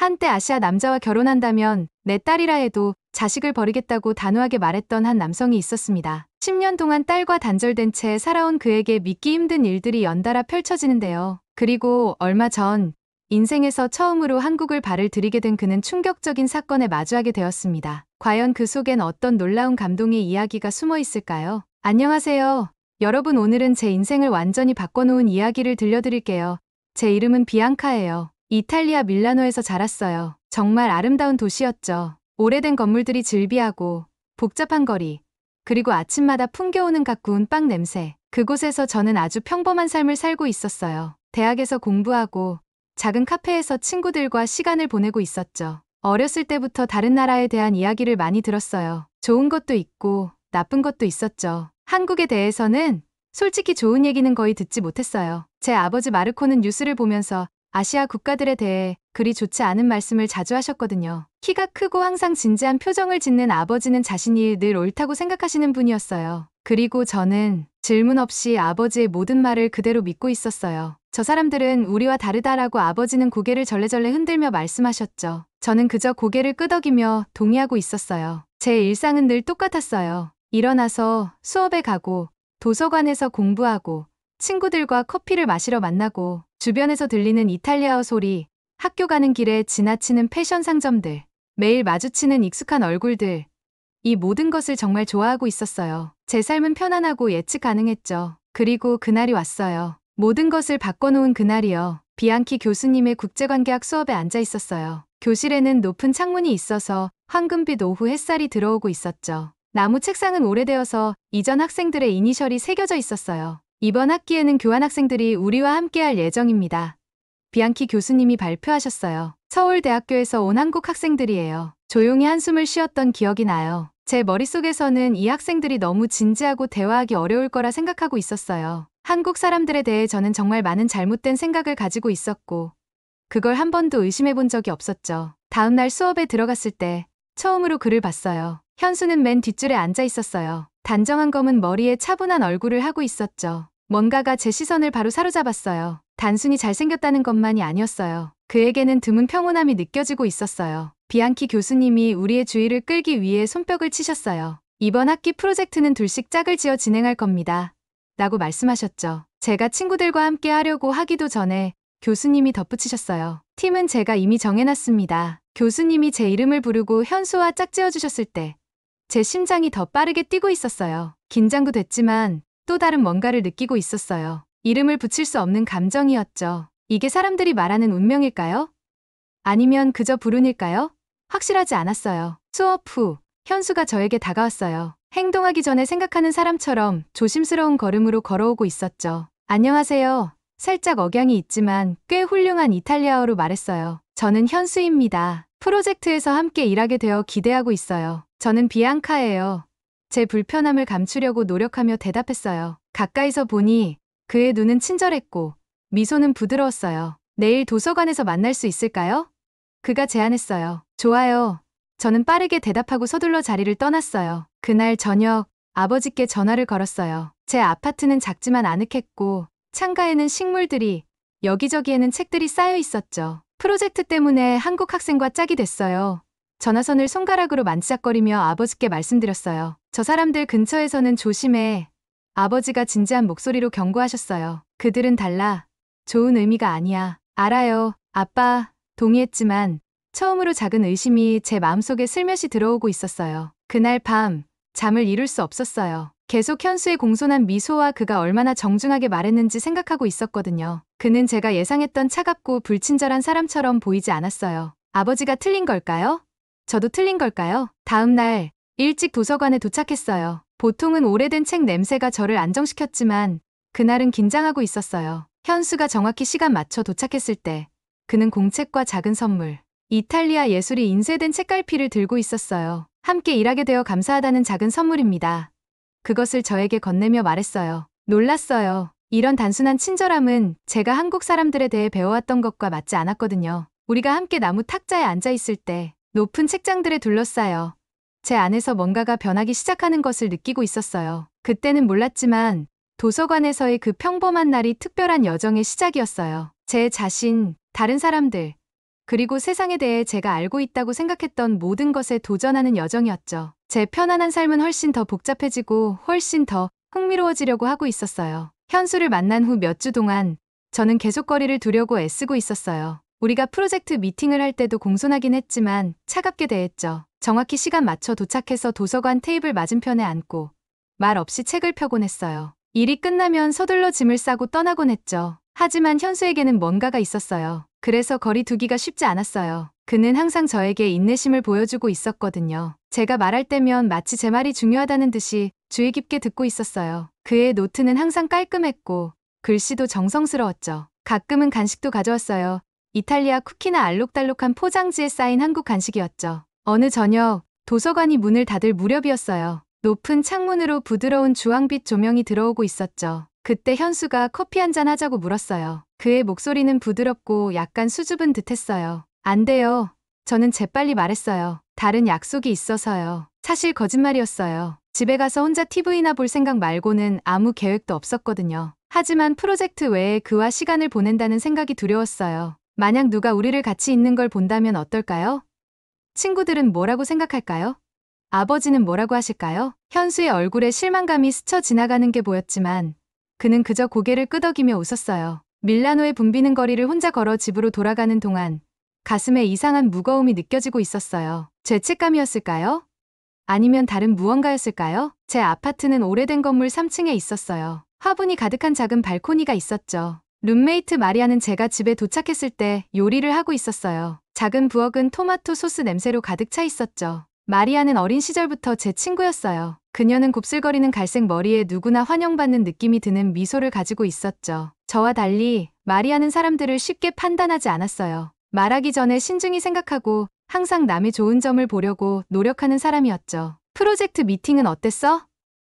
한때 아시아 남자와 결혼한다면 내 딸이라 해도 자식을 버리겠다고 단호하게 말했던 한 남성이 있었습니다. 10년 동안 딸과 단절된 채 살아온 그에게 믿기 힘든 일들이 연달아 펼쳐지는데요. 그리고 얼마 전 인생에서 처음으로 한국을 발을 들이게 된 그는 충격적인 사건에 마주하게 되었습니다. 과연 그 속엔 어떤 놀라운 감동의 이야기가 숨어 있을까요? 안녕하세요. 여러분, 오늘은 제 인생을 완전히 바꿔놓은 이야기를 들려드릴게요. 제 이름은 비앙카예요. 이탈리아 밀라노에서 자랐어요. 정말 아름다운 도시였죠. 오래된 건물들이 즐비하고 복잡한 거리, 그리고 아침마다 풍겨오는 갓 구운 빵 냄새. 그곳에서 저는 아주 평범한 삶을 살고 있었어요. 대학에서 공부하고 작은 카페에서 친구들과 시간을 보내고 있었죠. 어렸을 때부터 다른 나라에 대한 이야기를 많이 들었어요. 좋은 것도 있고 나쁜 것도 있었죠. 한국에 대해서는 솔직히 좋은 얘기는 거의 듣지 못했어요. 제 아버지 마르코는 뉴스를 보면서 아시아 국가들에 대해 그리 좋지 않은 말씀을 자주 하셨거든요. 키가 크고 항상 진지한 표정을 짓는 아버지는 자신이 늘 옳다고 생각하시는 분이었어요. 그리고 저는 질문 없이 아버지의 모든 말을 그대로 믿고 있었어요. 저 사람들은 우리와 다르다라고 아버지는 고개를 절레절레 흔들며 말씀하셨죠. 저는 그저 고개를 끄덕이며 동의하고 있었어요. 제 일상은 늘 똑같았어요. 일어나서 수업에 가고 도서관에서 공부하고 친구들과 커피를 마시러 만나고 주변에서 들리는 이탈리아어 소리, 학교 가는 길에 지나치는 패션 상점들, 매일 마주치는 익숙한 얼굴들, 이 모든 것을 정말 좋아하고 있었어요. 제 삶은 편안하고 예측 가능했죠. 그리고 그날이 왔어요. 모든 것을 바꿔놓은 그날이요. 비앙키 교수님의 국제관계학 수업에 앉아 있었어요. 교실에는 높은 창문이 있어서 황금빛 오후 햇살이 들어오고 있었죠. 나무 책상은 오래되어서 이전 학생들의 이니셜이 새겨져 있었어요. 이번 학기에는 교환학생들이 우리와 함께할 예정입니다. 비앙키 교수님이 발표하셨어요. 서울대학교에서 온 한국 학생들이에요. 조용히 한숨을 쉬었던 기억이 나요. 제 머릿속에서는 이 학생들이 너무 진지하고 대화하기 어려울 거라 생각하고 있었어요. 한국 사람들에 대해 저는 정말 많은 잘못된 생각을 가지고 있었고 그걸 한 번도 의심해 본 적이 없었죠. 다음 날 수업에 들어갔을 때 처음으로 그를 봤어요. 현수는 맨 뒷줄에 앉아 있었어요. 단정한 검은 머리에 차분한 얼굴을 하고 있었죠. 뭔가가 제 시선을 바로 사로잡았어요. 단순히 잘생겼다는 것만이 아니었어요. 그에게는 드문 평온함이 느껴지고 있었어요. 비앙키 교수님이 우리의 주의를 끌기 위해 손뼉을 치셨어요. 이번 학기 프로젝트는 둘씩 짝을 지어 진행할 겁니다. 라고 말씀하셨죠. 제가 친구들과 함께 하려고 하기도 전에 교수님이 덧붙이셨어요. 팀은 제가 이미 정해놨습니다. 교수님이 제 이름을 부르고 현수와 짝지어주셨을 때 제 심장이 더 빠르게 뛰고 있었어요. 긴장도 됐지만 또 다른 뭔가를 느끼고 있었어요. 이름을 붙일 수 없는 감정이었죠. 이게 사람들이 말하는 운명일까요? 아니면 그저 불운일까요? 확실하지 않았어요. 수업 후 현수가 저에게 다가왔어요. 행동하기 전에 생각하는 사람처럼 조심스러운 걸음으로 걸어오고 있었죠. 안녕하세요. 살짝 억양이 있지만 꽤 훌륭한 이탈리아어로 말했어요. 저는 현수입니다. 프로젝트에서 함께 일하게 되어 기대하고 있어요. 저는 비앙카예요. 제 불편함을 감추려고 노력하며 대답했어요. 가까이서 보니 그의 눈은 친절했고 미소는 부드러웠어요. 내일 도서관에서 만날 수 있을까요? 그가 제안했어요. 좋아요. 저는 빠르게 대답하고 서둘러 자리를 떠났어요. 그날 저녁 아버지께 전화를 걸었어요. 제 아파트는 작지만 아늑했고 창가에는 식물들이, 여기저기에는 책들이 쌓여 있었죠. 프로젝트 때문에 한국 학생과 짝이 됐어요. 전화선을 손가락으로 만지작거리며 아버지께 말씀드렸어요. 저 사람들 근처에서는 조심해. 아버지가 진지한 목소리로 경고하셨어요. 그들은 달라. 좋은 의미가 아니야. 알아요. 아빠. 동의했지만 처음으로 작은 의심이 제 마음속에 슬며시 들어오고 있었어요. 그날 밤 잠을 이룰 수 없었어요. 계속 현수의 공손한 미소와 그가 얼마나 정중하게 말했는지 생각하고 있었거든요. 그는 제가 예상했던 차갑고 불친절한 사람처럼 보이지 않았어요. 아버지가 틀린 걸까요? 저도 틀린 걸까요? 다음 날 일찍 도서관에 도착했어요. 보통은 오래된 책 냄새가 저를 안정시켰지만 그날은 긴장하고 있었어요. 현수가 정확히 시간 맞춰 도착했을 때 그는 공책과 작은 선물, 이탈리아 예술이 인쇄된 책갈피를 들고 있었어요. 함께 일하게 되어 감사하다는 작은 선물입니다. 그것을 저에게 건네며 말했어요. 놀랐어요. 이런 단순한 친절함은 제가 한국 사람들에 대해 배워왔던 것과 맞지 않았거든요. 우리가 함께 나무 탁자에 앉아 있을 때 높은 책장들에 둘러싸여 제 안에서 뭔가가 변하기 시작하는 것을 느끼고 있었어요. 그때는 몰랐지만 도서관에서의 그 평범한 날이 특별한 여정의 시작이었어요. 제 자신, 다른 사람들, 그리고 세상에 대해 제가 알고 있다고 생각했던 모든 것에 도전하는 여정이었죠. 제 편안한 삶은 훨씬 더 복잡해지고 훨씬 더 흥미로워지려고 하고 있었어요. 현수를 만난 후 몇 주 동안 저는 계속 거리를 두려고 애쓰고 있었어요. 우리가 프로젝트 미팅을 할 때도 공손하긴 했지만 차갑게 대했죠. 정확히 시간 맞춰 도착해서 도서관 테이블 맞은편에 앉고 말 없이 책을 펴곤 했어요. 일이 끝나면 서둘러 짐을 싸고 떠나곤 했죠. 하지만 현수에게는 뭔가가 있었어요. 그래서 거리 두기가 쉽지 않았어요. 그는 항상 저에게 인내심을 보여주고 있었거든요. 제가 말할 때면 마치 제 말이 중요하다는 듯이 주의 깊게 듣고 있었어요. 그의 노트는 항상 깔끔했고 글씨도 정성스러웠죠. 가끔은 간식도 가져왔어요. 이탈리아 쿠키나 알록달록한 포장지에 쌓인 한국 간식이었죠. 어느 저녁 도서관이 문을 닫을 무렵이었어요. 높은 창문으로 부드러운 주황빛 조명이 들어오고 있었죠. 그때 현수가 커피 한잔 하자고 물었어요. 그의 목소리는 부드럽고 약간 수줍은 듯했어요. 안 돼요. 저는 재빨리 말했어요. 다른 약속이 있어서요. 사실 거짓말이었어요. 집에 가서 혼자 TV나 볼 생각 말고는 아무 계획도 없었거든요. 하지만 프로젝트 외에 그와 시간을 보낸다는 생각이 두려웠어요. 만약 누가 우리를 같이 있는 걸 본다면 어떨까요? 친구들은 뭐라고 생각할까요? 아버지는 뭐라고 하실까요? 현수의 얼굴에 실망감이 스쳐 지나가는 게 보였지만 그는 그저 고개를 끄덕이며 웃었어요. 밀라노의 붐비는 거리를 혼자 걸어 집으로 돌아가는 동안 가슴에 이상한 무거움이 느껴지고 있었어요. 죄책감이었을까요? 아니면 다른 무언가였을까요? 제 아파트는 오래된 건물 3층에 있었어요. 화분이 가득한 작은 발코니가 있었죠. 룸메이트 마리아는 제가 집에 도착했을 때 요리를 하고 있었어요. 작은 부엌은 토마토 소스 냄새로 가득 차 있었죠. 마리아는 어린 시절부터 제 친구였어요. 그녀는 곱슬거리는 갈색 머리에 누구나 환영받는 느낌이 드는 미소를 가지고 있었죠. 저와 달리 마리아는 사람들을 쉽게 판단하지 않았어요. 말하기 전에 신중히 생각하고 항상 남의 좋은 점을 보려고 노력하는 사람이었죠. 프로젝트 미팅은 어땠어?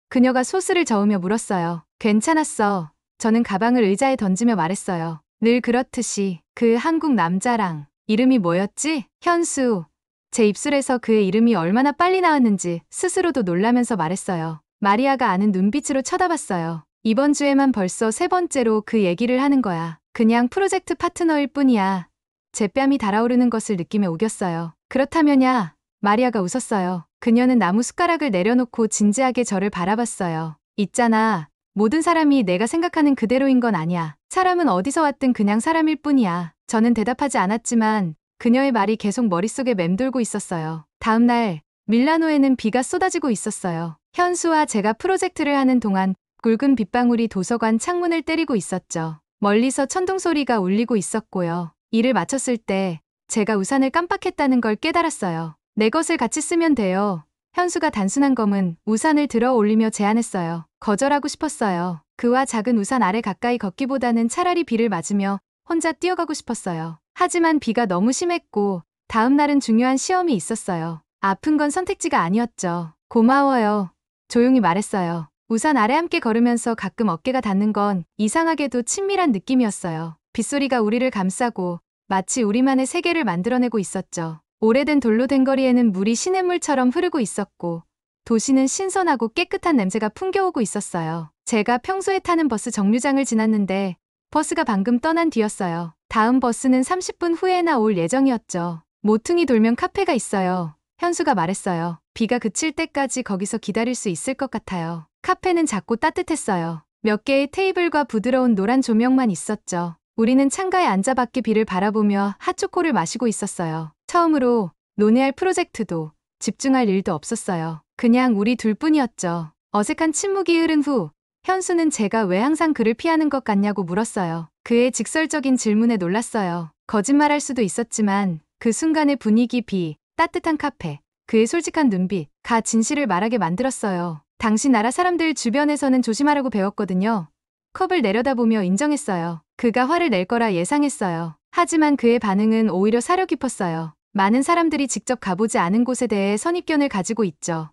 그녀가 소스를 저으며 물었어요. 괜찮았어. 저는 가방을 의자에 던지며 말했어요. 늘 그렇듯이. 그 한국 남자랑. 이름이 뭐였지? 현수. 제 입술에서 그의 이름이 얼마나 빨리 나왔는지 스스로도 놀라면서 말했어요. 마리아가 아는 눈빛으로 쳐다봤어요. 이번 주에만 벌써 3번째로 그 얘기를 하는 거야. 그냥 프로젝트 파트너일 뿐이야. 제 뺨이 달아오르는 것을 느끼며 우겼어요. 그렇다면야. 마리아가 웃었어요. 그녀는 나무 숟가락을 내려놓고 진지하게 저를 바라봤어요. 있잖아. 모든 사람이 내가 생각하는 그대로인 건 아니야. 사람은 어디서 왔든 그냥 사람일 뿐이야. 저는 대답하지 않았지만 그녀의 말이 계속 머릿속에 맴돌고 있었어요. 다음 날 밀라노에는 비가 쏟아지고 있었어요. 현수와 제가 프로젝트를 하는 동안 굵은 빗방울이 도서관 창문을 때리고 있었죠. 멀리서 천둥 소리가 울리고 있었고요. 일을 마쳤을 때 제가 우산을 깜빡했다는 걸 깨달았어요. 내 것을 같이 쓰면 돼요. 현수가 단순한 검은 우산을 들어 올리며 제안했어요. 거절하고 싶었어요. 그와 작은 우산 아래 가까이 걷기보다는 차라리 비를 맞으며 혼자 뛰어가고 싶었어요. 하지만 비가 너무 심했고 다음 날은 중요한 시험이 있었어요. 아픈 건 선택지가 아니었죠. 고마워요. 조용히 말했어요. 우산 아래 함께 걸으면서 가끔 어깨가 닿는 건 이상하게도 친밀한 느낌이었어요. 빗소리가 우리를 감싸고 마치 우리만의 세계를 만들어내고 있었죠. 오래된 돌로 된 거리에는 물이 시냇물처럼 흐르고 있었고 도시는 신선하고 깨끗한 냄새가 풍겨오고 있었어요. 제가 평소에 타는 버스 정류장을 지났는데 버스가 방금 떠난 뒤였어요. 다음 버스는 30분 후에나 올 예정이었죠. 모퉁이 돌면 카페가 있어요. 현수가 말했어요. 비가 그칠 때까지 거기서 기다릴 수 있을 것 같아요. 카페는 작고 따뜻했어요. 몇 개의 테이블과 부드러운 노란 조명만 있었죠. 우리는 창가에 앉아 밖의 비를 바라보며 핫초코를 마시고 있었어요. 처음으로 논의할 프로젝트도 집중할 일도 없었어요. 그냥 우리 둘뿐이었죠. 어색한 침묵이 흐른 후 현수는 제가 왜 항상 그를 피하는 것 같냐고 물었어요. 그의 직설적인 질문에 놀랐어요. 거짓말할 수도 있었지만 그 순간의 분위기, 비, 따뜻한 카페, 그의 솔직한 눈빛, 가 진실을 말하게 만들었어요. 당신 나라 사람들 주변에서는 조심하라고 배웠거든요. 컵을 내려다보며 인정했어요. 그가 화를 낼 거라 예상했어요. 하지만 그의 반응은 오히려 사려 깊었어요. 많은 사람들이 직접 가보지 않은 곳에 대해 선입견을 가지고 있죠.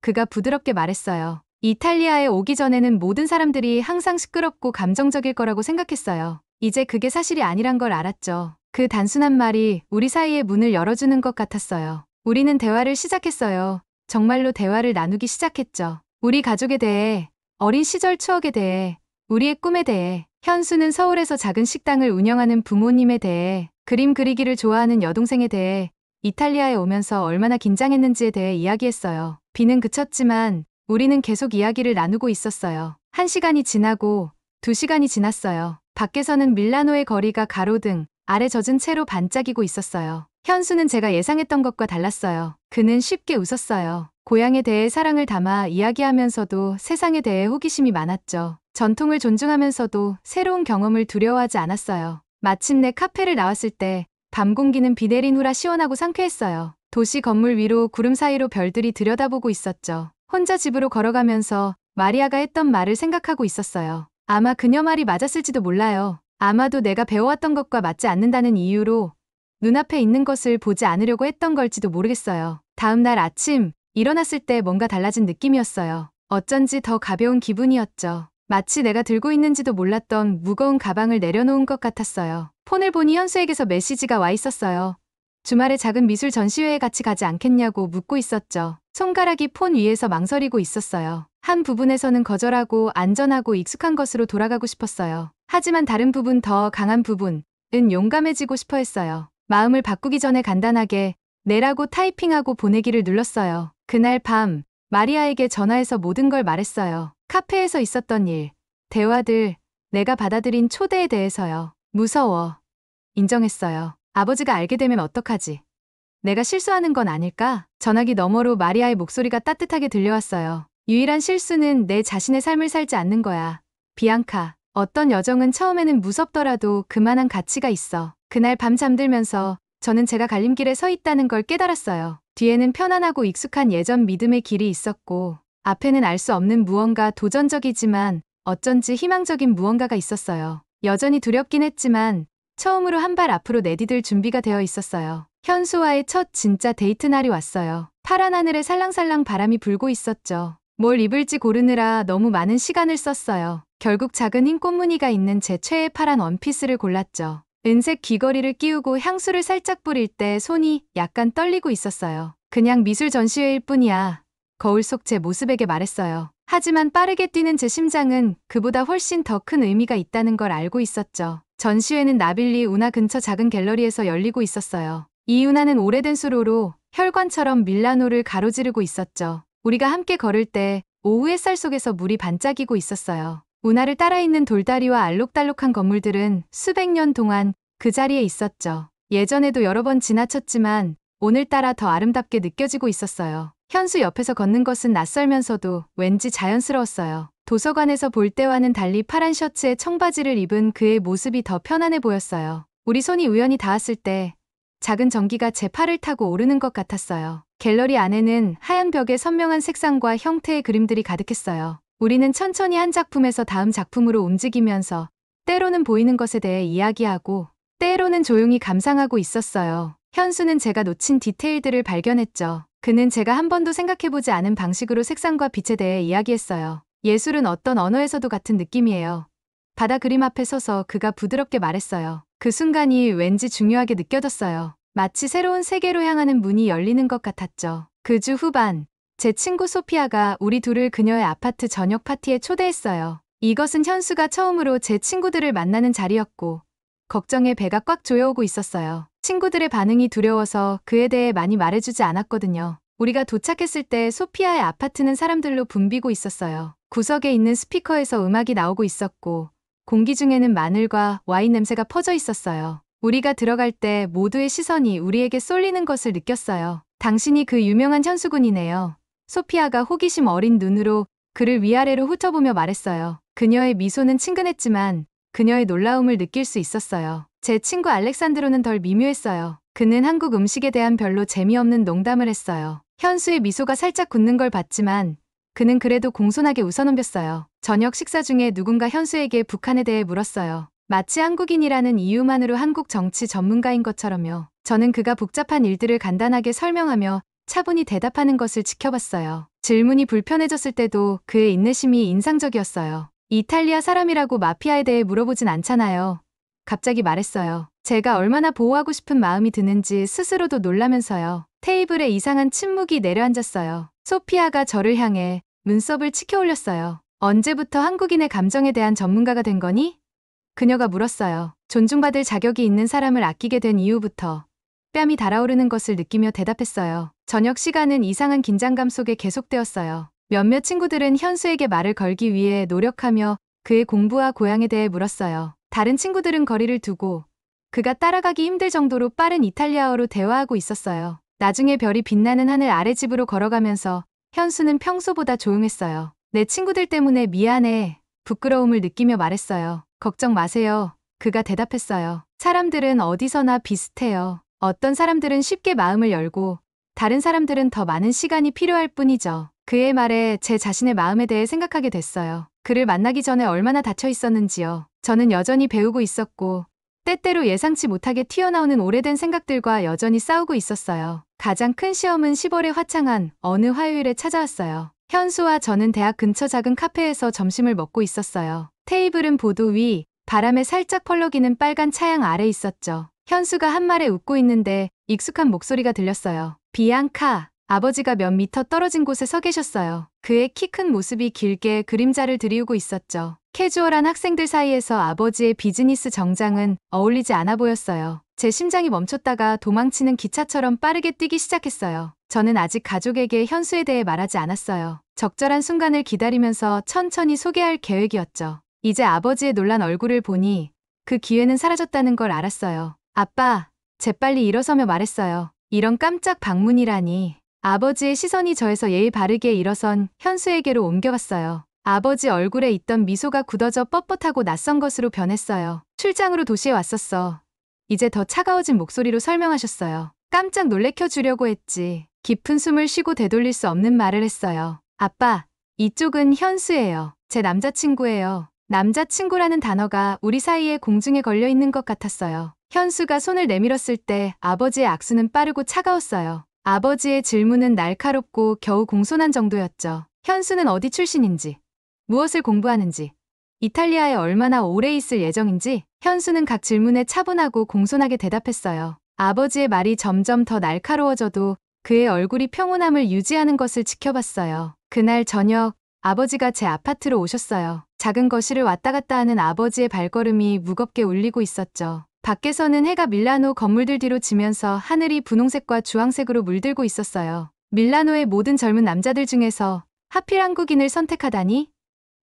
그가 부드럽게 말했어요. 이탈리아에 오기 전에는 모든 사람들이 항상 시끄럽고 감정적일 거라고 생각했어요. 이제 그게 사실이 아니란 걸 알았죠. 그 단순한 말이 우리 사이의 문을 열어주는 것 같았어요. 우리는 대화를 시작했어요. 정말로 대화를 나누기 시작했죠. 우리 가족에 대해, 어린 시절 추억에 대해, 우리의 꿈에 대해, 현수는 서울에서 작은 식당을 운영하는 부모님에 대해, 그림 그리기를 좋아하는 여동생에 대해 이탈리아에 오면서 얼마나 긴장했는지에 대해 이야기했어요. 비는 그쳤지만 우리는 계속 이야기를 나누고 있었어요. 1시간이 지나고 2시간이 지났어요. 밖에서는 밀라노의 거리가 가로등 아래 젖은 채로 반짝이고 있었어요. 현수는 제가 예상했던 것과 달랐어요. 그는 쉽게 웃었어요. 고향에 대해 사랑을 담아 이야기하면서도 세상에 대해 호기심이 많았죠. 전통을 존중하면서도 새로운 경험을 두려워하지 않았어요. 마침내 카페를 나왔을 때 밤 공기는 비 내린 후라 시원하고 상쾌했어요. 도시 건물 위로 구름 사이로 별들이 들여다보고 있었죠. 혼자 집으로 걸어가면서 마리아가 했던 말을 생각하고 있었어요. 아마 그녀 말이 맞았을지도 몰라요. 아마도 내가 배워왔던 것과 맞지 않는다는 이유로 눈앞에 있는 것을 보지 않으려고 했던 걸지도 모르겠어요. 다음 날 아침 일어났을 때 뭔가 달라진 느낌이었어요. 어쩐지 더 가벼운 기분이었죠. 마치 내가 들고 있는지도 몰랐던 무거운 가방을 내려놓은 것 같았어요. 폰을 보니 현수에게서 메시지가 와 있었어요. 주말에 작은 미술 전시회에 같이 가지 않겠냐고 묻고 있었죠. 손가락이 폰 위에서 망설이고 있었어요. 한 부분에서는 거절하고 안전하고 익숙한 것으로 돌아가고 싶었어요. 하지만 다른 부분, 더 강한 부분은 용감해지고 싶어 했어요. 마음을 바꾸기 전에 간단하게 네라고 타이핑하고 보내기를 눌렀어요. 그날 밤 마리아에게 전화해서 모든 걸 말했어요. 카페에서 있었던 일, 대화들, 내가 받아들인 초대에 대해서요. 무서워. 인정했어요. 아버지가 알게 되면 어떡하지? 내가 실수하는 건 아닐까? 전화기 너머로 마리아의 목소리가 따뜻하게 들려왔어요. 유일한 실수는 내 자신의 삶을 살지 않는 거야. 비앙카. 어떤 여정은 처음에는 무섭더라도 그만한 가치가 있어. 그날 밤 잠들면서 저는 제가 갈림길에 서 있다는 걸 깨달았어요. 뒤에는 편안하고 익숙한 예전 믿음의 길이 있었고 앞에는 알 수 없는 무언가, 도전적이지만 어쩐지 희망적인 무언가가 있었어요. 여전히 두렵긴 했지만 처음으로 한 발 앞으로 내디딜 준비가 되어 있었어요. 현수와의 첫 진짜 데이트 날이 왔어요. 파란 하늘에 살랑살랑 바람이 불고 있었죠. 뭘 입을지 고르느라 너무 많은 시간을 썼어요. 결국 작은 흰 꽃무늬가 있는 제 최애 파란 원피스를 골랐죠. 은색 귀걸이를 끼우고 향수를 살짝 뿌릴 때 손이 약간 떨리고 있었어요. 그냥 미술 전시회일 뿐이야. 거울 속 제 모습에게 말했어요. 하지만 빠르게 뛰는 제 심장은 그보다 훨씬 더 큰 의미가 있다는 걸 알고 있었죠. 전시회는 나빌리 운하 근처 작은 갤러리에서 열리고 있었어요. 이 운하는 오래된 수로로 혈관처럼 밀라노를 가로지르고 있었죠. 우리가 함께 걸을 때 오후 햇살 속에서 물이 반짝이고 있었어요. 운하를 따라 있는 돌다리와 알록달록한 건물들은 수백 년 동안 그 자리에 있었죠. 예전에도 여러 번 지나쳤지만 오늘따라 더 아름답게 느껴지고 있었어요. 현수 옆에서 걷는 것은 낯설면서도 왠지 자연스러웠어요. 도서관에서 볼 때와는 달리 파란 셔츠에 청바지를 입은 그의 모습이 더 편안해 보였어요. 우리 손이 우연히 닿았을 때 작은 전기가 제 팔을 타고 오르는 것 같았어요. 갤러리 안에는 하얀 벽에 선명한 색상과 형태의 그림들이 가득했어요. 우리는 천천히 한 작품에서 다음 작품으로 움직이면서 때로는 보이는 것에 대해 이야기하고 때로는 조용히 감상하고 있었어요. 현수는 제가 놓친 디테일들을 발견했죠. 그는 제가 한 번도 생각해보지 않은 방식으로 색상과 빛에 대해 이야기했어요. 예술은 어떤 언어에서도 같은 느낌이에요. 바다 그림 앞에 서서 그가 부드럽게 말했어요. 그 순간이 왠지 중요하게 느껴졌어요. 마치 새로운 세계로 향하는 문이 열리는 것 같았죠. 그 주 후반, 제 친구 소피아가 우리 둘을 그녀의 아파트 저녁 파티에 초대했어요. 이것은 현수가 처음으로 제 친구들을 만나는 자리였고 걱정에 배가 꽉 조여오고 있었어요. 친구들의 반응이 두려워서 그에 대해 많이 말해주지 않았거든요. 우리가 도착했을 때 소피아의 아파트는 사람들로 붐비고 있었어요. 구석에 있는 스피커에서 음악이 나오고 있었고 공기 중에는 마늘과 와인 냄새가 퍼져 있었어요. 우리가 들어갈 때 모두의 시선이 우리에게 쏠리는 것을 느꼈어요. 당신이 그 유명한 현수군이네요. 소피아가 호기심 어린 눈으로 그를 위아래로 훑어보며 말했어요. 그녀의 미소는 친근했지만 그녀의 놀라움을 느낄 수 있었어요. 제 친구 알렉산드로는 덜 미묘했어요. 그는 한국 음식에 대한 별로 재미없는 농담을 했어요. 현수의 미소가 살짝 굳는 걸 봤지만 그는 그래도 공손하게 웃어넘겼어요. 저녁 식사 중에 누군가 현수에게 북한에 대해 물었어요. 마치 한국인이라는 이유만으로 한국 정치 전문가인 것처럼요. 저는 그가 복잡한 일들을 간단하게 설명하며 차분히 대답하는 것을 지켜봤어요. 질문이 불편해졌을 때도 그의 인내심이 인상적이었어요. 이탈리아 사람이라고 마피아에 대해 물어보진 않잖아요. 갑자기 말했어요. 제가 얼마나 보호하고 싶은 마음이 드는지 스스로도 놀라면서요. 테이블에 이상한 침묵이 내려앉았어요. 소피아가 저를 향해 눈썹을 치켜 올렸어요. 언제부터 한국인의 감정에 대한 전문가가 된 거니? 그녀가 물었어요. 존중받을 자격이 있는 사람을 아끼게 된 이후부터 뺨이 달아오르는 것을 느끼며 대답했어요. 저녁 시간은 이상한 긴장감 속에 계속되었어요. 몇몇 친구들은 현수에게 말을 걸기 위해 노력하며 그의 공부와 고향에 대해 물었어요. 다른 친구들은 거리를 두고 그가 따라가기 힘들 정도로 빠른 이탈리아어로 대화하고 있었어요. 나중에 별이 빛나는 하늘 아래 집으로 걸어가면서 현수는 평소보다 조용했어요. 내 친구들 때문에 미안해. 부끄러움을 느끼며 말했어요. 걱정 마세요. 그가 대답했어요. 사람들은 어디서나 비슷해요. 어떤 사람들은 쉽게 마음을 열고 다른 사람들은 더 많은 시간이 필요할 뿐이죠. 그의 말에 제 자신의 마음에 대해 생각하게 됐어요. 그를 만나기 전에 얼마나 닫혀 있었는지요. 저는 여전히 배우고 있었고 때때로 예상치 못하게 튀어나오는 오래된 생각들과 여전히 싸우고 있었어요. 가장 큰 시험은 10월의 화창한 어느 화요일에 찾아왔어요. 현수와 저는 대학 근처 작은 카페에서 점심을 먹고 있었어요. 테이블은 보도 위, 바람에 살짝 펄럭이는 빨간 차양 아래 있었죠. 현수가 한 말에 웃고 있는데 익숙한 목소리가 들렸어요. 비앙카, 아버지가 몇 미터 떨어진 곳에 서 계셨어요. 그의 키 큰 모습이 길게 그림자를 드리우고 있었죠. 캐주얼한 학생들 사이에서 아버지의 비즈니스 정장은 어울리지 않아 보였어요. 제 심장이 멈췄다가 도망치는 기차처럼 빠르게 뛰기 시작했어요. 저는 아직 가족에게 현수에 대해 말하지 않았어요. 적절한 순간을 기다리면서 천천히 소개할 계획이었죠. 이제 아버지의 놀란 얼굴을 보니 그 기회는 사라졌다는 걸 알았어요. 아빠, 재빨리 일어서며 말했어요. 이런 깜짝 방문이라니. 아버지의 시선이 저에서 예의 바르게 일어선 현수에게로 옮겨갔어요. 아버지 얼굴에 있던 미소가 굳어져 뻣뻣하고 낯선 것으로 변했어요. 출장으로 도시에 왔었어. 이제 더 차가워진 목소리로 설명하셨어요. 깜짝 놀래켜 주려고 했지. 깊은 숨을 쉬고 되돌릴 수 없는 말을 했어요. 아빠, 이쪽은 현수예요. 제 남자친구예요. 남자친구라는 단어가 우리 사이에 공중에 걸려 있는 것 같았어요. 현수가 손을 내밀었을 때 아버지의 악수는 빠르고 차가웠어요. 아버지의 질문은 날카롭고 겨우 공손한 정도였죠. 현수는 어디 출신인지, 무엇을 공부하는지, 이탈리아에 얼마나 오래 있을 예정인지. 현수는 각 질문에 차분하고 공손하게 대답했어요. 아버지의 말이 점점 더 날카로워져도 그의 얼굴이 평온함을 유지하는 것을 지켜봤어요. 그날 저녁 아버지가 제 아파트로 오셨어요. 작은 거실을 왔다 갔다 하는 아버지의 발걸음이 무겁게 울리고 있었죠. 밖에서는 해가 밀라노 건물들 뒤로 지면서 하늘이 분홍색과 주황색으로 물들고 있었어요. 밀라노의 모든 젊은 남자들 중에서 하필 한국인을 선택하다니?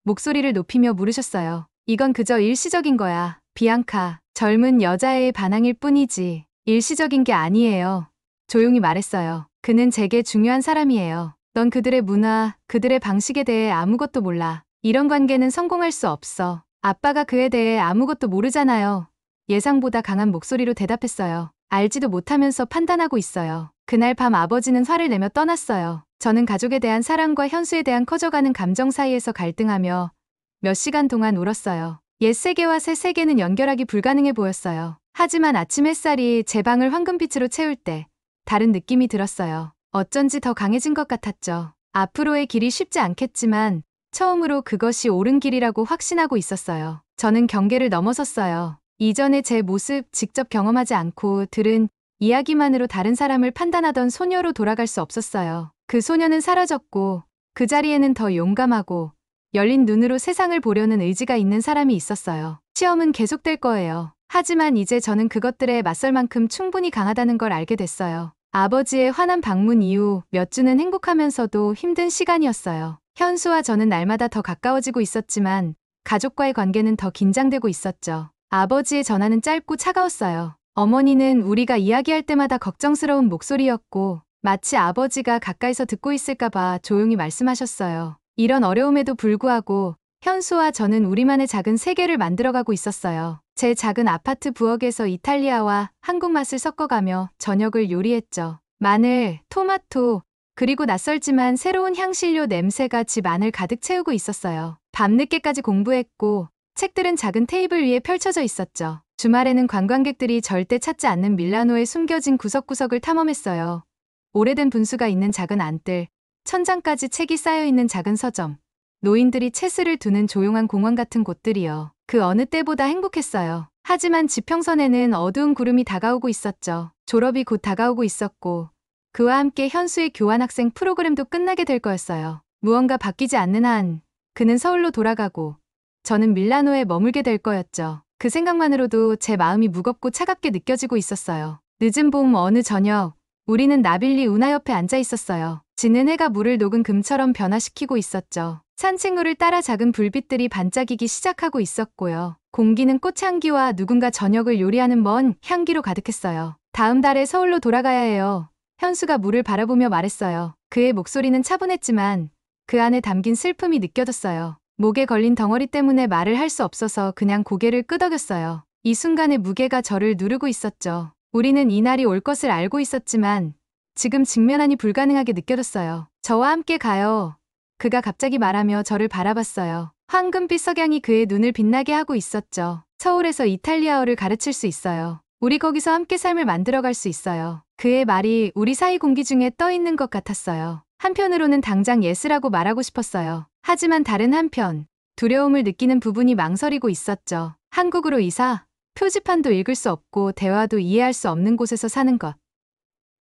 목소리를 높이며 물으셨어요. 이건 그저 일시적인 거야, 비앙카. 젊은 여자애의 반항일 뿐이지. 일시적인 게 아니에요. 조용히 말했어요. 그는 제게 중요한 사람이에요. 넌 그들의 문화, 그들의 방식에 대해 아무것도 몰라. 이런 관계는 성공할 수 없어. 아빠가 그에 대해 아무것도 모르잖아요. 예상보다 강한 목소리로 대답했어요. 알지도 못하면서 판단하고 있어요. 그날 밤 아버지는 화를 내며 떠났어요. 저는 가족에 대한 사랑과 현수에 대한 커져가는 감정 사이에서 갈등하며 몇 시간 동안 울었어요. 옛 세계와 새 세계는 연결하기 불가능해 보였어요. 하지만 아침 햇살이 제 방을 황금빛으로 채울 때 다른 느낌이 들었어요. 어쩐지 더 강해진 것 같았죠. 앞으로의 길이 쉽지 않겠지만 처음으로 그것이 옳은 길이라고 확신하고 있었어요. 저는 경계를 넘어섰어요. 이전의 제 모습 직접 경험하지 않고 들은 이야기만으로 다른 사람을 판단하던 소녀로 돌아갈 수 없었어요. 그 소녀는 사라졌고 그 자리에는 더 용감하고 열린 눈으로 세상을 보려는 의지가 있는 사람이 있었어요. 시험은 계속될 거예요. 하지만 이제 저는 그것들에 맞설 만큼 충분히 강하다는 걸 알게 됐어요. 아버지의 환한 방문 이후 몇 주는 행복하면서도 힘든 시간이었어요. 현수와 저는 날마다 더 가까워지고 있었지만 가족과의 관계는 더 긴장되고 있었죠. 아버지의 전화는 짧고 차가웠어요. 어머니는 우리가 이야기할 때마다 걱정스러운 목소리였고 마치 아버지가 가까이서 듣고 있을까봐 조용히 말씀하셨어요. 이런 어려움에도 불구하고 현수와 저는 우리만의 작은 세계를 만들어가고 있었어요. 제 작은 아파트 부엌에서 이탈리아와 한국 맛을 섞어가며 저녁을 요리했죠. 마늘, 토마토, 그리고 낯설지만 새로운 향신료 냄새가 집 안을 가득 채우고 있었어요. 밤늦게까지 공부했고 책들은 작은 테이블 위에 펼쳐져 있었죠. 주말에는 관광객들이 절대 찾지 않는 밀라노의 숨겨진 구석구석을 탐험했어요. 오래된 분수가 있는 작은 안뜰, 천장까지 책이 쌓여있는 작은 서점, 노인들이 채스를 두는 조용한 공원 같은 곳들이요. 그 어느 때보다 행복했어요. 하지만 지평선에는 어두운 구름이 다가오고 있었죠. 졸업이 곧 다가오고 있었고 그와 함께 현수의 교환학생 프로그램도 끝나게 될 거였어요. 무언가 바뀌지 않는 한 그는 서울로 돌아가고 저는 밀라노에 머물게 될 거였죠. 그 생각만으로도 제 마음이 무겁고 차갑게 느껴지고 있었어요. 늦은 봄 어느 저녁, 우리는 나빌리 운하 옆에 앉아 있었어요. 지는 해가 물을 녹은 금처럼 변화시키고 있었죠. 산책로를 따라 작은 불빛들이 반짝이기 시작하고 있었고요. 공기는 꽃향기와 누군가 저녁을 요리하는 먼 향기로 가득했어요. 다음 달에 서울로 돌아가야 해요. 현수가 물을 바라보며 말했어요. 그의 목소리는 차분했지만 그 안에 담긴 슬픔이 느껴졌어요. 목에 걸린 덩어리 때문에 말을 할 수 없어서 그냥 고개를 끄덕였어요. 이 순간에 무게가 저를 누르고 있었죠. 우리는 이 날이 올 것을 알고 있었지만 지금 직면하니 불가능하게 느껴졌어요. 저와 함께 가요. 그가 갑자기 말하며 저를 바라봤어요. 황금빛 석양이 그의 눈을 빛나게 하고 있었죠. 서울에서 이탈리아어를 가르칠 수 있어요. 우리 거기서 함께 삶을 만들어갈 수 있어요. 그의 말이 우리 사이 공기 중에 떠 있는 것 같았어요. 한편으로는 당장 예스라고 말하고 싶었어요. 하지만 다른 한편, 두려움을 느끼는 부분이 망설이고 있었죠. 한국으로 이사, 표지판도 읽을 수 없고 대화도 이해할 수 없는 곳에서 사는 것.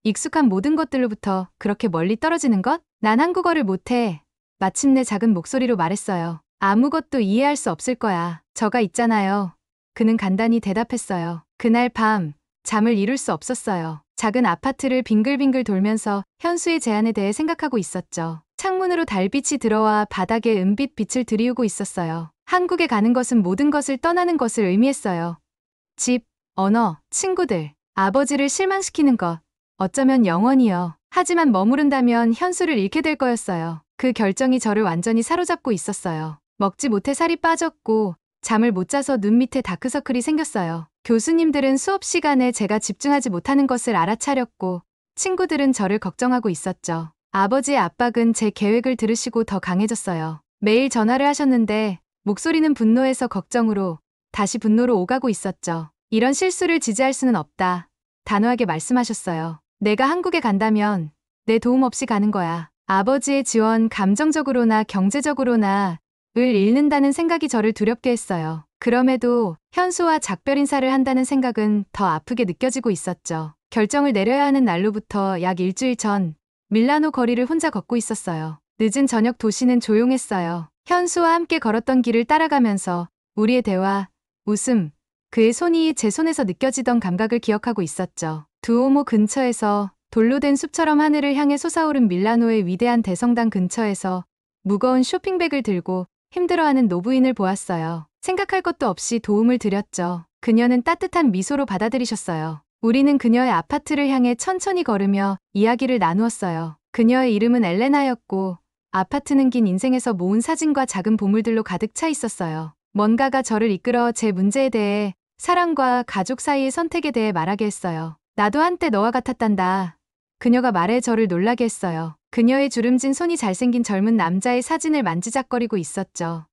익숙한 모든 것들로부터 그렇게 멀리 떨어지는 것? 난 한국어를 못해. 마침내 작은 목소리로 말했어요. 아무것도 이해할 수 없을 거야. 저가 있잖아요. 그는 간단히 대답했어요. 그날 밤, 잠을 이룰 수 없었어요. 작은 아파트를 빙글빙글 돌면서 현수의 제안에 대해 생각하고 있었죠. 창문으로 달빛이 들어와 바닥에 은빛 빛을 들이우고 있었어요. 한국에 가는 것은 모든 것을 떠나는 것을 의미했어요. 집, 언어, 친구들, 아버지를 실망시키는 것, 어쩌면 영원히요. 하지만 머무른다면 현수를 잃게 될 거였어요. 그 결정이 저를 완전히 사로잡고 있었어요. 먹지 못해 살이 빠졌고 잠을 못 자서 눈 밑에 다크서클이 생겼어요. 교수님들은 수업 시간에 제가 집중하지 못하는 것을 알아차렸고 친구들은 저를 걱정하고 있었죠. 아버지의 압박은 제 계획을 들으시고 더 강해졌어요. 매일 전화를 하셨는데 목소리는 분노에서 걱정으로 다시 분노로 오가고 있었죠. 이런 실수를 지지할 수는 없다. 단호하게 말씀하셨어요. 내가 한국에 간다면 내 도움 없이 가는 거야. 아버지의 지원 감정적으로나 경제적으로나 을 잃는다는 생각이 저를 두렵게 했어요. 그럼에도 현수와 작별 인사를 한다는 생각은 더 아프게 느껴지고 있었죠. 결정을 내려야 하는 날로부터 약 일주일 전 밀라노 거리를 혼자 걷고 있었어요. 늦은 저녁 도시는 조용했어요. 현수와 함께 걸었던 길을 따라가면서 우리의 대화, 웃음, 그의 손이 제 손에서 느껴지던 감각을 기억하고 있었죠. 두오모 근처에서 돌로 된 숲처럼 하늘을 향해 솟아오른 밀라노의 위대한 대성당 근처에서 무거운 쇼핑백을 들고 힘들어하는 노부인을 보았어요. 생각할 것도 없이 도움을 드렸죠. 그녀는 따뜻한 미소로 받아들이셨어요. 우리는 그녀의 아파트를 향해 천천히 걸으며 이야기를 나누었어요. 그녀의 이름은 엘레나였고 아파트는 긴 인생에서 모은 사진과 작은 보물들로 가득 차 있었어요. 뭔가가 저를 이끌어 제 문제에 대해, 사랑과 가족 사이의 선택에 대해 말하게 했어요. 나도 한때 너와 같았단다. 그녀가 말해 저를 놀라게 했어요. 그녀의 주름진 손이 잘생긴 젊은 남자의 사진을 만지작거리고 있었죠.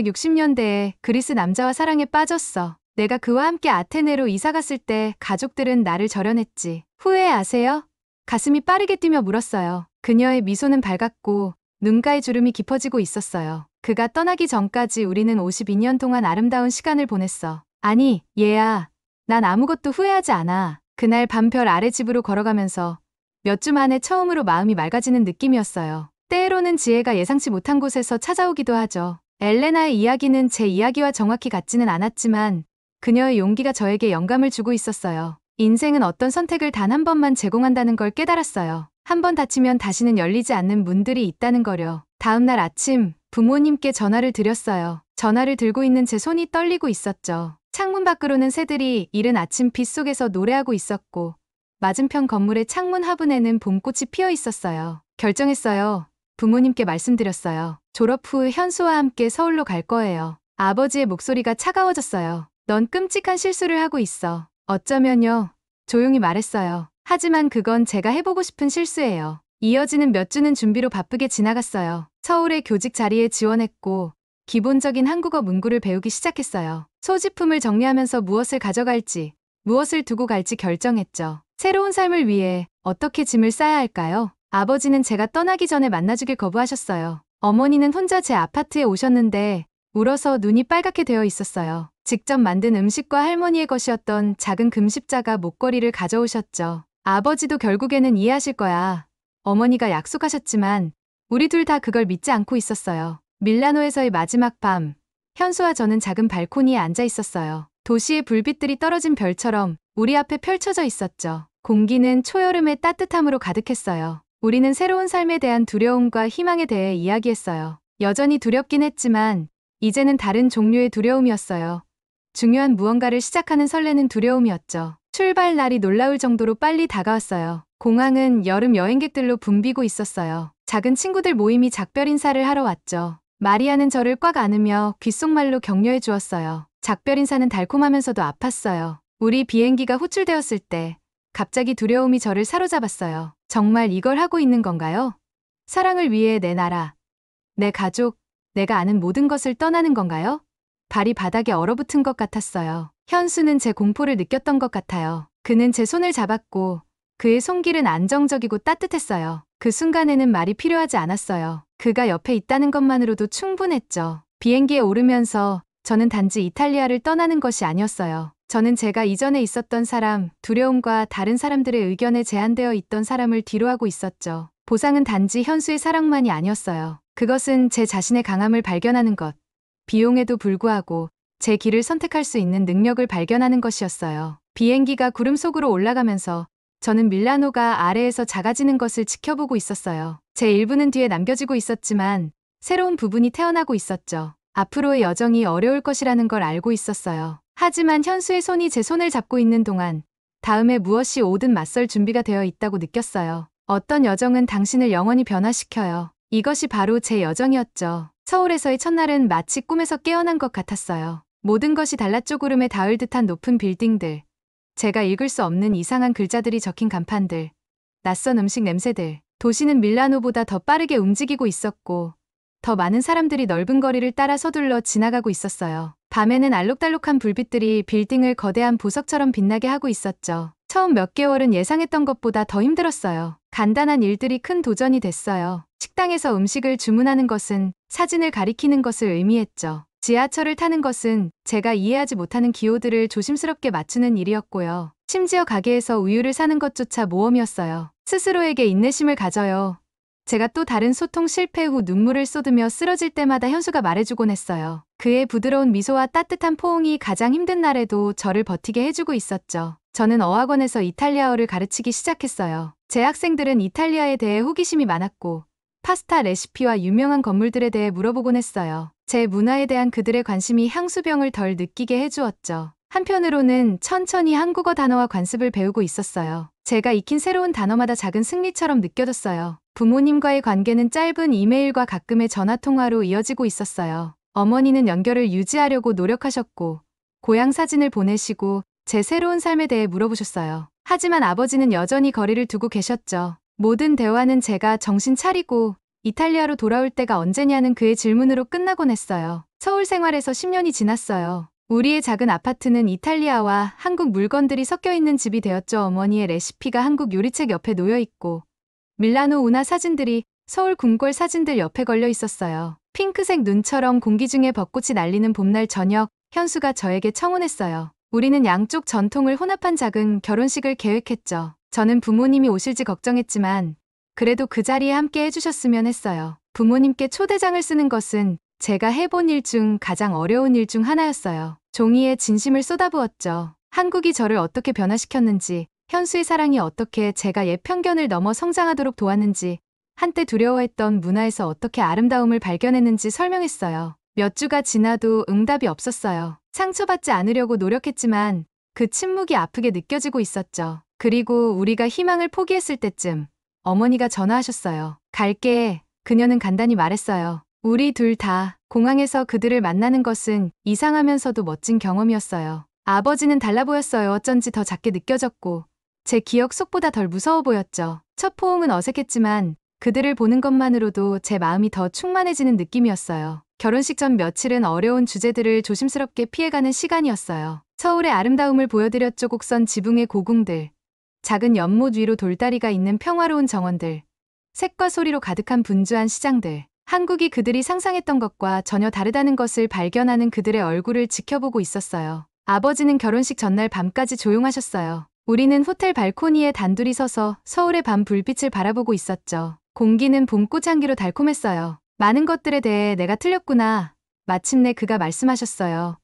1960년대에 그리스 남자와 사랑에 빠졌어. 내가 그와 함께 아테네로 이사갔을 때 가족들은 나를 절연했지. 후회하세요? 가슴이 빠르게 뛰며 물었어요. 그녀의 미소는 밝았고 눈가의 주름이 깊어지고 있었어요. 그가 떠나기 전까지 우리는 52년 동안 아름다운 시간을 보냈어. 아니, 얘야. 난 아무것도 후회하지 않아. 그날 밤 별 아래 집으로 걸어가면서 몇 주 만에 처음으로 마음이 맑아지는 느낌이었어요. 때로는 지혜가 예상치 못한 곳에서 찾아오기도 하죠. 엘레나의 이야기는 제 이야기와 정확히 같지는 않았지만 그녀의 용기가 저에게 영감을 주고 있었어요. 인생은 어떤 선택을 단 한 번만 제공한다는 걸 깨달았어요. 한 번 닫히면 다시는 열리지 않는 문들이 있다는 거려. 다음 날 아침 부모님께 전화를 드렸어요. 전화를 들고 있는 제 손이 떨리고 있었죠. 창문 밖으로는 새들이 이른 아침 빛 속에서 노래하고 있었고 맞은편 건물의 창문 화분에는 봄꽃이 피어 있었어요. 결정했어요. 부모님께 말씀드렸어요. 졸업 후 현수와 함께 서울로 갈 거예요. 아버지의 목소리가 차가워졌어요. 넌 끔찍한 실수를 하고 있어. 어쩌면요. 조용히 말했어요. 하지만 그건 제가 해보고 싶은 실수예요. 이어지는 몇 주는 준비로 바쁘게 지나갔어요. 서울의 교직 자리에 지원했고 기본적인 한국어 문구를 배우기 시작했어요. 소지품을 정리하면서 무엇을 가져갈지, 무엇을 두고 갈지 결정했죠. 새로운 삶을 위해 어떻게 짐을 싸야 할까요? 아버지는 제가 떠나기 전에 만나주길 거부하셨어요. 어머니는 혼자 제 아파트에 오셨는데 울어서 눈이 빨갛게 되어 있었어요. 직접 만든 음식과 할머니의 것이었던 작은 금십자가 목걸이를 가져오셨죠. 아버지도 결국에는 이해하실 거야. 어머니가 약속하셨지만 우리 둘 다 그걸 믿지 않고 있었어요. 밀라노에서의 마지막 밤, 현수와 저는 작은 발코니에 앉아 있었어요. 도시의 불빛들이 떨어진 별처럼 우리 앞에 펼쳐져 있었죠. 공기는 초여름의 따뜻함으로 가득했어요. 우리는 새로운 삶에 대한 두려움과 희망에 대해 이야기했어요. 여전히 두렵긴 했지만 이제는 다른 종류의 두려움이었어요. 중요한 무언가를 시작하는 설레는 두려움이었죠. 출발 날이 놀라울 정도로 빨리 다가왔어요. 공항은 여름 여행객들로 붐비고 있었어요. 작은 친구들 모임이 작별 인사를 하러 왔죠. 마리아는 저를 꽉 안으며 귓속말로 격려해 주었어요. 작별 인사는 달콤하면서도 아팠어요. 우리 비행기가 호출되었을 때 갑자기 두려움이 저를 사로잡았어요. 정말 이걸 하고 있는 건가요? 사랑을 위해 내 나라, 내 가족, 내가 아는 모든 것을 떠나는 건가요? 발이 바닥에 얼어붙은 것 같았어요. 현수는 제 공포를 느꼈던 것 같아요. 그는 제 손을 잡았고 그의 손길은 안정적이고 따뜻했어요. 그 순간에는 말이 필요하지 않았어요. 그가 옆에 있다는 것만으로도 충분했죠. 비행기에 오르면서 저는 단지 이탈리아를 떠나는 것이 아니었어요. 저는 제가 이전에 있었던 사람, 두려움과 다른 사람들의 의견에 제한되어 있던 사람을 뒤로하고 있었죠. 보상은 단지 현수의 사랑만이 아니었어요. 그것은 제 자신의 강함을 발견하는 것, 비용에도 불구하고 제 길을 선택할 수 있는 능력을 발견하는 것이었어요. 비행기가 구름 속으로 올라가면서 저는 밀라노가 아래에서 작아지는 것을 지켜보고 있었어요. 제 일부는 뒤에 남겨지고 있었지만 새로운 부분이 태어나고 있었죠. 앞으로의 여정이 어려울 것이라는 걸 알고 있었어요. 하지만 현수의 손이 제 손을 잡고 있는 동안 다음에 무엇이 오든 맞설 준비가 되어 있다고 느꼈어요. 어떤 여정은 당신을 영원히 변화시켜요. 이것이 바로 제 여정이었죠. 서울에서의 첫날은 마치 꿈에서 깨어난 것 같았어요. 모든 것이 달랏조구름에 닿을 듯한 높은 빌딩들, 제가 읽을 수 없는 이상한 글자들이 적힌 간판들, 낯선 음식 냄새들. 도시는 밀라노보다 더 빠르게 움직이고 있었고 더 많은 사람들이 넓은 거리를 따라 서둘러 지나가고 있었어요. 밤에는 알록달록한 불빛들이 빌딩을 거대한 보석처럼 빛나게 하고 있었죠. 처음 몇 개월은 예상했던 것보다 더 힘들었어요. 간단한 일들이 큰 도전이 됐어요. 식당에서 음식을 주문하는 것은 사진을 가리키는 것을 의미했죠. 지하철을 타는 것은 제가 이해하지 못하는 기호들을 조심스럽게 맞추는 일이었고요. 심지어 가게에서 우유를 사는 것조차 모험이었어요. 스스로에게 인내심을 가져요. 제가 또 다른 소통 실패 후 눈물을 쏟으며 쓰러질 때마다 현수가 말해주곤 했어요. 그의 부드러운 미소와 따뜻한 포옹이 가장 힘든 날에도 저를 버티게 해주고 있었죠. 저는 어학원에서 이탈리아어를 가르치기 시작했어요. 제 학생들은 이탈리아에 대해 호기심이 많았고 파스타 레시피와 유명한 건물들에 대해 물어보곤 했어요. 제 문화에 대한 그들의 관심이 향수병을 덜 느끼게 해주었죠. 한편으로는 천천히 한국어 단어와 관습을 배우고 있었어요. 제가 익힌 새로운 단어마다 작은 승리처럼 느껴졌어요. 부모님과의 관계는 짧은 이메일과 가끔의 전화통화로 이어지고 있었어요. 어머니는 연결을 유지하려고 노력하셨고 고향 사진을 보내시고 제 새로운 삶에 대해 물어보셨어요. 하지만 아버지는 여전히 거리를 두고 계셨죠. 모든 대화는 제가 정신 차리고 이탈리아로 돌아올 때가 언제냐는 그의 질문으로 끝나곤 했어요. 서울 생활에서 10년이 지났어요. 우리의 작은 아파트는 이탈리아와 한국 물건들이 섞여 있는 집이 되었죠. 어머니의 레시피가 한국 요리책 옆에 놓여 있고 밀라노 운하 사진들이 서울 궁궐 사진들 옆에 걸려 있었어요. 핑크색 눈처럼 공기 중에 벚꽃이 날리는 봄날 저녁, 현수가 저에게 청혼했어요. 우리는 양쪽 전통을 혼합한 작은 결혼식을 계획했죠. 저는 부모님이 오실지 걱정했지만 그래도 그 자리에 함께 해주셨으면 했어요. 부모님께 초대장을 쓰는 것은 제가 해본 일 중 가장 어려운 일 중 하나였어요. 종이에 진심을 쏟아부었죠. 한국이 저를 어떻게 변화시켰는지, 현수의 사랑이 어떻게 제가 옛 편견을 넘어 성장하도록 도왔는지, 한때 두려워했던 문화에서 어떻게 아름다움을 발견했는지 설명했어요. 몇 주가 지나도 응답이 없었어요. 상처받지 않으려고 노력했지만 그 침묵이 아프게 느껴지고 있었죠. 그리고 우리가 희망을 포기했을 때쯤 어머니가 전화하셨어요. 갈게. 그녀는 간단히 말했어요. 우리 둘 다 공항에서 그들을 만나는 것은 이상하면서도 멋진 경험이었어요. 아버지는 달라 보였어요. 어쩐지 더 작게 느껴졌고 제 기억 속보다 덜 무서워 보였죠. 첫 포옹은 어색했지만 그들을 보는 것만으로도 제 마음이 더 충만해지는 느낌이었어요. 결혼식 전 며칠은 어려운 주제들을 조심스럽게 피해가는 시간이었어요. 서울의 아름다움을 보여드렸죠. 곡선 지붕의 고궁들, 작은 연못 위로 돌다리가 있는 평화로운 정원들, 색과 소리로 가득한 분주한 시장들. 한국이 그들이 상상했던 것과 전혀 다르다는 것을 발견하는 그들의 얼굴을 지켜보고 있었어요. 아버지는 결혼식 전날 밤까지 조용하셨어요. 우리는 호텔 발코니에 단둘이 서서 서울의 밤 불빛을 바라보고 있었죠. 공기는 봄꽃 향기로 달콤했어요. 많은 것들에 대해 내가 틀렸구나. 마침내 그가 말씀하셨어요.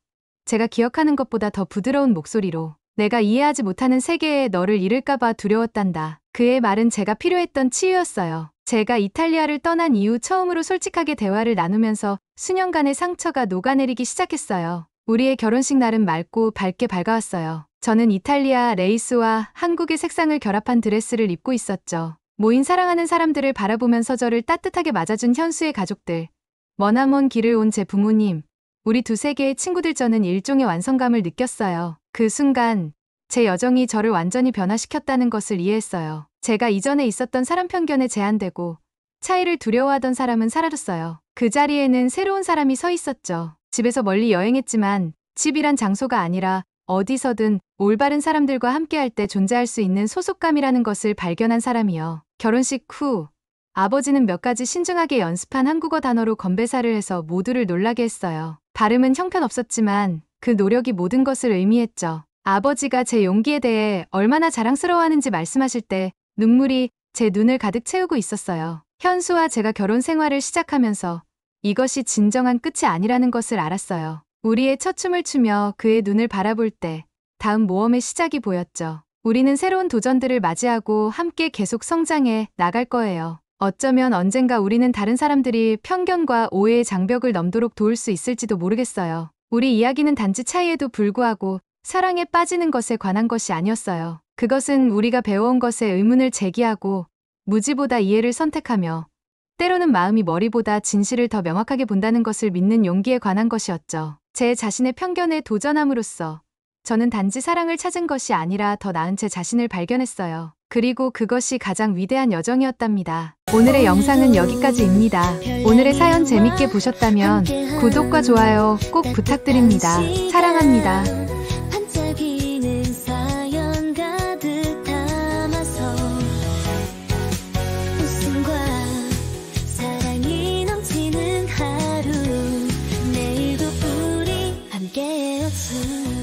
제가 기억하는 것보다 더 부드러운 목소리로 내가 이해하지 못하는 세계에 너를 잃을까봐 두려웠단다. 그의 말은 제가 필요했던 치유였어요. 제가 이탈리아를 떠난 이후 처음으로 솔직하게 대화를 나누면서 수년간의 상처가 녹아내리기 시작했어요. 우리의 결혼식 날은 맑고 밝게 밝아왔어요. 저는 이탈리아 레이스와 한국의 색상을 결합한 드레스를 입고 있었죠. 모인 사랑하는 사람들을 바라보면서 저를 따뜻하게 맞아준 현수의 가족들, 머나먼 길을 온 제 부모님, 우리 두 세계의 친구들, 저는 일종의 완성감을 느꼈어요. 그 순간 제 여정이 저를 완전히 변화시켰다는 것을 이해했어요. 제가 이전에 있었던 사람 편견에 제한되고 차이를 두려워하던 사람은 사라졌어요. 그 자리에는 새로운 사람이 서 있었죠. 집에서 멀리 여행했지만 집이란 장소가 아니라 어디서든 올바른 사람들과 함께할 때 존재할 수 있는 소속감이라는 것을 발견한 사람이요. 결혼식 후 아버지는 몇 가지 신중하게 연습한 한국어 단어로 건배사를 해서 모두를 놀라게 했어요. 발음은 형편없었지만 그 노력이 모든 것을 의미했죠. 아버지가 제 용기에 대해 얼마나 자랑스러워하는지 말씀하실 때 눈물이 제 눈을 가득 채우고 있었어요. 현수와 제가 결혼 생활을 시작하면서 이것이 진정한 끝이 아니라는 것을 알았어요. 우리의 첫 춤을 추며 그의 눈을 바라볼 때 다음 모험의 시작이 보였죠. 우리는 새로운 도전들을 맞이하고 함께 계속 성장해 나갈 거예요. 어쩌면 언젠가 우리는 다른 사람들이 편견과 오해의 장벽을 넘도록 도울 수 있을지도 모르겠어요. 우리 이야기는 단지 차이에도 불구하고 사랑에 빠지는 것에 관한 것이 아니었어요. 그것은 우리가 배워온 것에 의문을 제기하고 무지보다 이해를 선택하며 때로는 마음이 머리보다 진실을 더 명확하게 본다는 것을 믿는 용기에 관한 것이었죠. 제 자신의 편견에 도전함으로써 저는 단지 사랑을 찾은 것이 아니라 더 나은 제 자신을 발견했어요. 그리고 그것이 가장 위대한 여정이었답니다. 오늘의 영상은 여기까지입니다. 오늘의 사연 재밌게 보셨다면 구독과 좋아요 꼭 부탁드립니다. 사랑합니다. 반짝이는 사연 가득 담아서 웃음과 사랑이 넘치는 하루, 내일도 우리 함께였음.